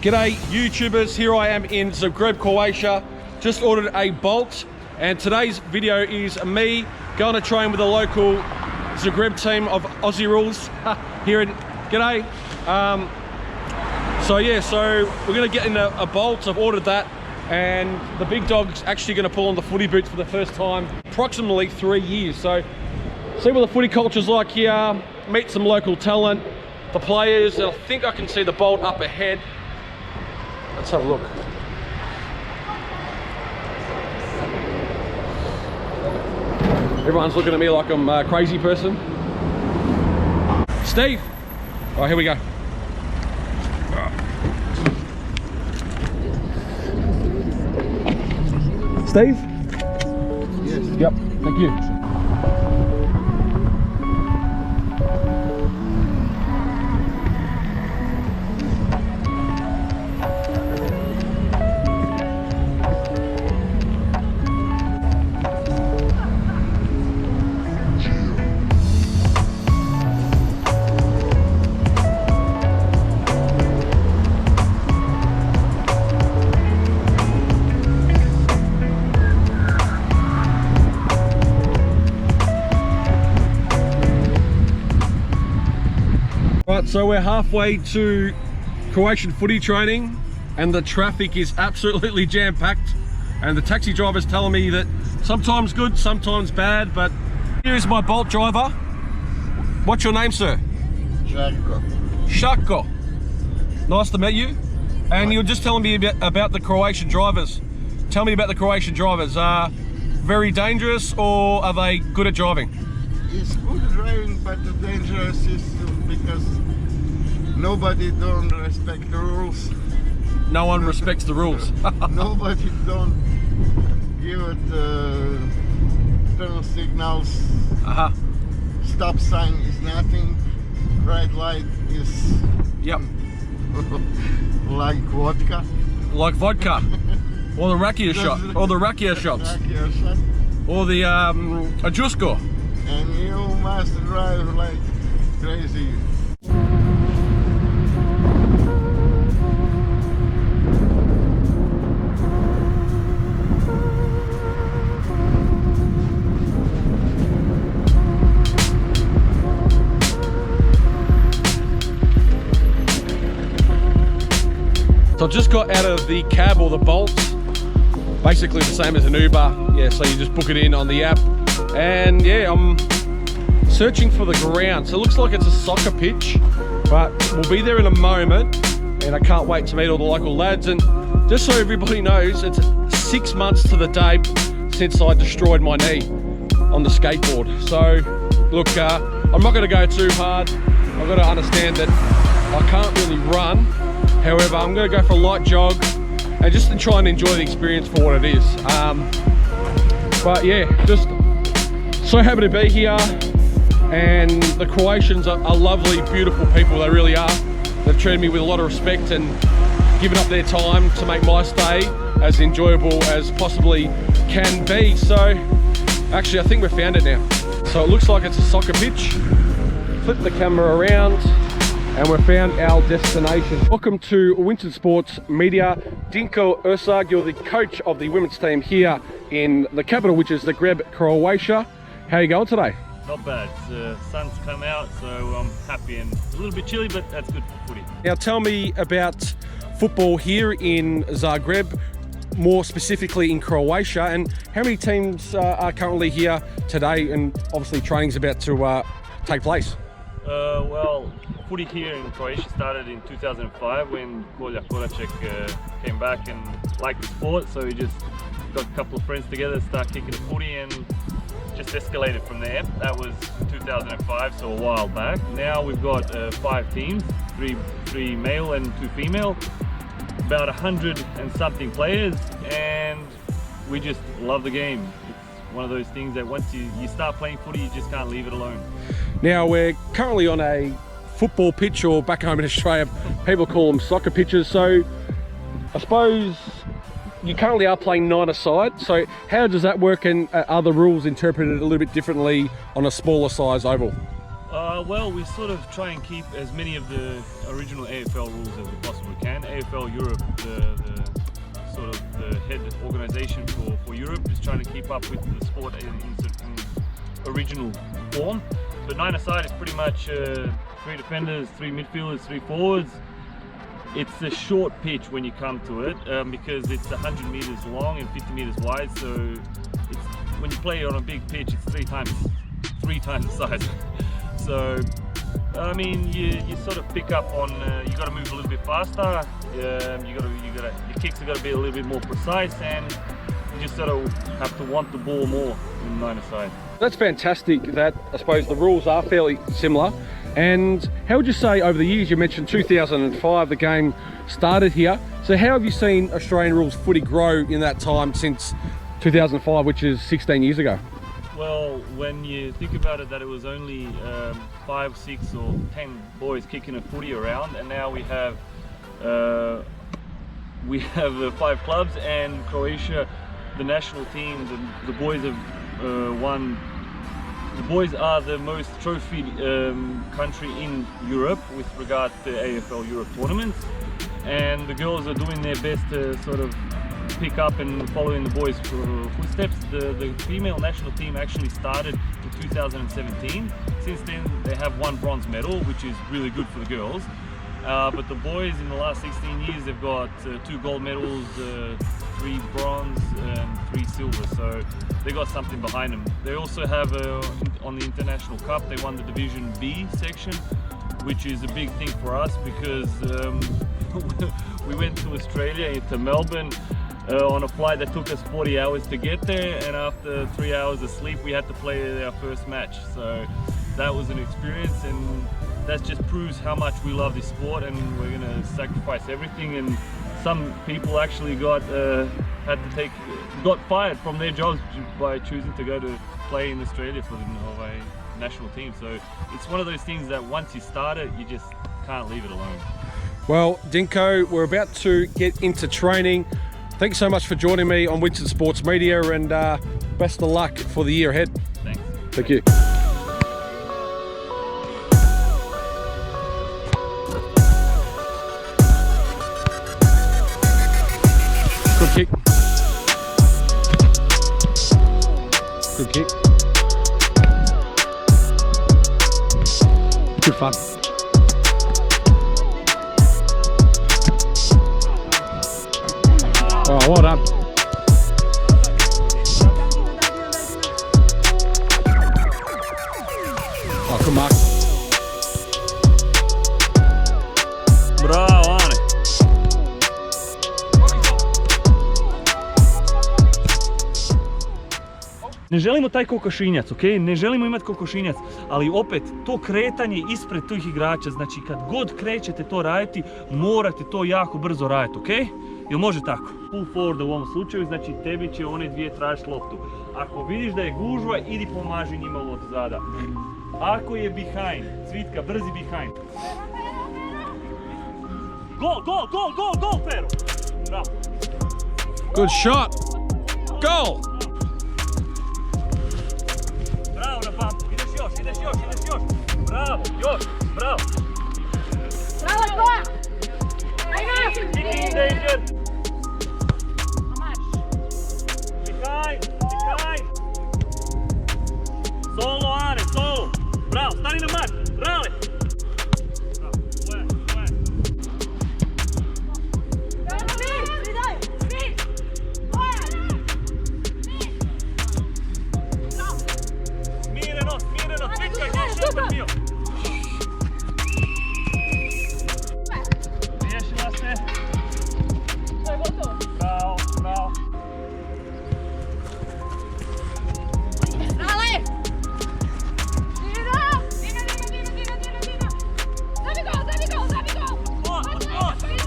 G'day YouTubers, here I am in Zagreb, Croatia. Just ordered a Bolt, and today's video is me going to train with the local Zagreb team of Aussie Rules here in, g'day. So we're going to get in a Bolt. I've ordered that, and the big dog's actually going to pull on the footy boots for the first time approximately 3 years. So see what the footy culture's like here, meet some local talent, the players, and I think I can see the Bolt up ahead. Let's have a look. Everyone's looking at me like I'm a crazy person. Steve! All right, here we go. Steve? Yes. Yep, thank you. Right, so we're halfway to Croatian footy training, and the traffic is absolutely jam-packed, and the taxi driver's telling me that sometimes good, sometimes bad, but here is my Bolt driver. What's your name, sir? Shako. Nice to meet you. And you were just telling me about the Croatian drivers. Tell me about the Croatian drivers. Very dangerous, or are they good at driving? It's good driving, but the dangerous is because nobody don't respect the rules. No one respects the rules. Nobody don't give it turn signals. Stop sign is nothing. Red light is like vodka. Like vodka. Or the rakia shot. Or the rakia shots. Or the ajusko. And you must drive like crazy. So I just got out of the cab, or the Bolt. Basically the same as an Uber. Yeah, so you just book it in on the app. And yeah, I'm searching for the ground. So it looks like it's a soccer pitch, but we'll be there in a moment, and I can't wait to meet all the local lads. And just so everybody knows, it's 6 months to the day since I destroyed my knee on the skateboard. So look, I'm not going to go too hard. I've got to understand that I can't really run. However, I'm going to go for a light jog and just to try and enjoy the experience for what it is. But yeah, just so happy to be here. And the Croatians are lovely, beautiful people. They really are. They've treated me with a lot of respect and given up their time to make my stay as enjoyable as possibly can be. So actually, I think we've found it now. So it looks like it's a soccer pitch. Flip the camera around, and we've found our destination. Welcome to Winter Sports Media. Dinko Irsag, you're the coach of the women's team here in the capital, which is Zagreb, Croatia. How are you going today? Not bad. The sun's come out, so I'm happy, and a little bit chilly, but that's good for footy. Now tell me about football here in Zagreb, more specifically in Croatia, and how many teams are currently here today, and obviously training's about to take place? Well, footy here in Croatia started in 2005 when Kolja Koracek came back and liked the sport, so we just got a couple of friends together, start kicking the footy, and just escalated from there. That was 2005, so a while back. Now we've got 5 teams, three male and 2 female, about 100 and something players, and we just love the game. It's one of those things that once you start playing footy, you just can't leave it alone. Now we're currently on a football pitch, or back home in Australia, people call them soccer pitches. So I suppose you currently are playing 9-a-side, so how does that work, and are the rules interpreted a little bit differently on a smaller size oval? Well, we sort of try and keep as many of the original AFL rules as we possibly can. AFL Europe, the sort of the head organisation for Europe, is trying to keep up with the sport in original form. But 9-a-side is pretty much 3 defenders, 3 midfielders, 3 forwards. It's a short pitch when you come to it because it's 100 metres long and 50 metres wide. So when you play on a big pitch, it's 3 times the size. So I mean, you sort of pick up on you got to move a little bit faster. Your kicks have got to be a little bit more precise, and you just sort of have to want the ball more in 9-a-side. That's fantastic that I suppose the rules are fairly similar. And how would you say over the years, you mentioned 2005 the game started here, so how have you seen Australian rules footy grow in that time since 2005, which is 16 years ago? Well, when you think about it, that it was only 5, 6 or 10 boys kicking a footy around, and now we have 5 clubs, and Croatia, the national team, the boys have won. The boys are the most trophied country in Europe with regard to AFL Europe tournaments, and the girls are doing their best to sort of pick up and follow in the boys' footsteps. The female national team actually started in 2017. Since then they have 1 bronze medal, which is really good for the girls. But the boys in the last 16 years, they've got 2 gold medals, 3 bronze and 3 silver, so they got something behind them. They also have on the International Cup, they won the Division B section, which is a big thing for us because we went to Australia, to Melbourne, on a flight that took us 40 hours to get there, and after 3 hours of sleep we had to play our first match. So that was an experience, and that just proves how much we love this sport, and we're going to sacrifice everything. And some people actually got fired from their jobs by choosing to go to play in Australia for the Norway national team. So it's one of those things that once you start it, you just can't leave it alone. Well, Dinko, we're about to get into training. Thanks so much for joining me on Winston Sports Media, and best of luck for the year ahead. Thanks. Thank you. Good kick. Good kick. Good fun. Oh, well done. Oh, good mark. Bravo, Ane. Ne želimo taj kokošinjac, ok? Ne želimo imati kokošinjac, ali opet to kretanje ispred tih igrača, znači kad god krećete to raditi, morate to jako brzo raditi, ok? Jel može tako? Pull forward u ovom slučaju, znači tebi će one dvije tražiti loptu. Ako vidiš da je gužva, idi pomaži njima od zada. Ako je behind, Cvitka, brzi behind. Gol, gol, gol, gol, gol, Pero! Bravo. Good shot. Goal. Bravo na pampu, ideš još. Bravo, još, bravo. Bravo, tvoja! Ajde! Kicking danger. Behind. Solo, Ane, solo. Bravo, stani na mat, rale. Bravo, tvoja. Smireno, Cvitka, gdje je šeper bio? Riješila se. To je gotovo. Bravo. Rale! Dino! Zabi gol! Svi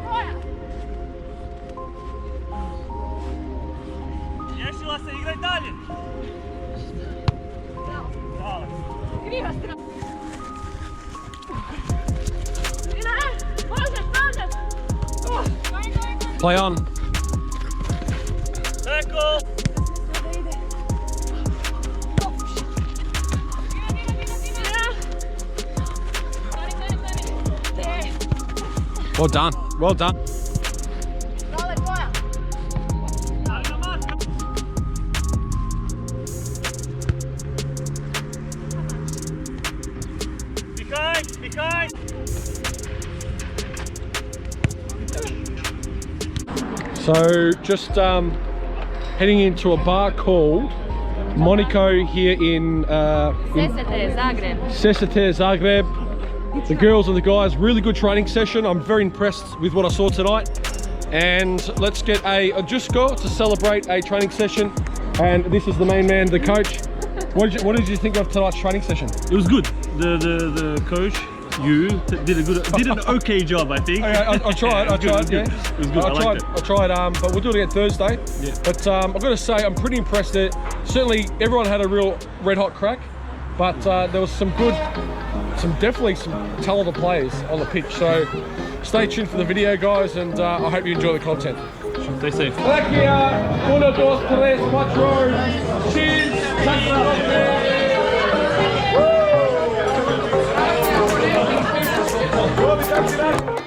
tvoja! Riješila se, igraj dalje. Bravo. Kriva strana. Dino, možeš! Play on. Tackle. Well done. Well done. Dale, tvoja. Behind! So just heading into a bar called Monaco here in Sesvete Zagreb. Sesvete Zagreb. The girls and the guys, really good training session. I'm very impressed with what I saw tonight. And let's get a Ojusko to celebrate a training session. And this is the main man, the coach. What did you think of tonight's training session? It was good. The coach, did an okay job, I think. I tried, yeah. It was good. I tried, but we'll do it again Thursday. Yeah. But I've got to say, I'm pretty impressed that certainly everyone had a real red hot crack, but there was definitely some talented players on the pitch. So stay tuned for the video, guys, and I hope you enjoy the content. Stay safe. Aqui há 1, 2, 3, 4, X, Zagreb.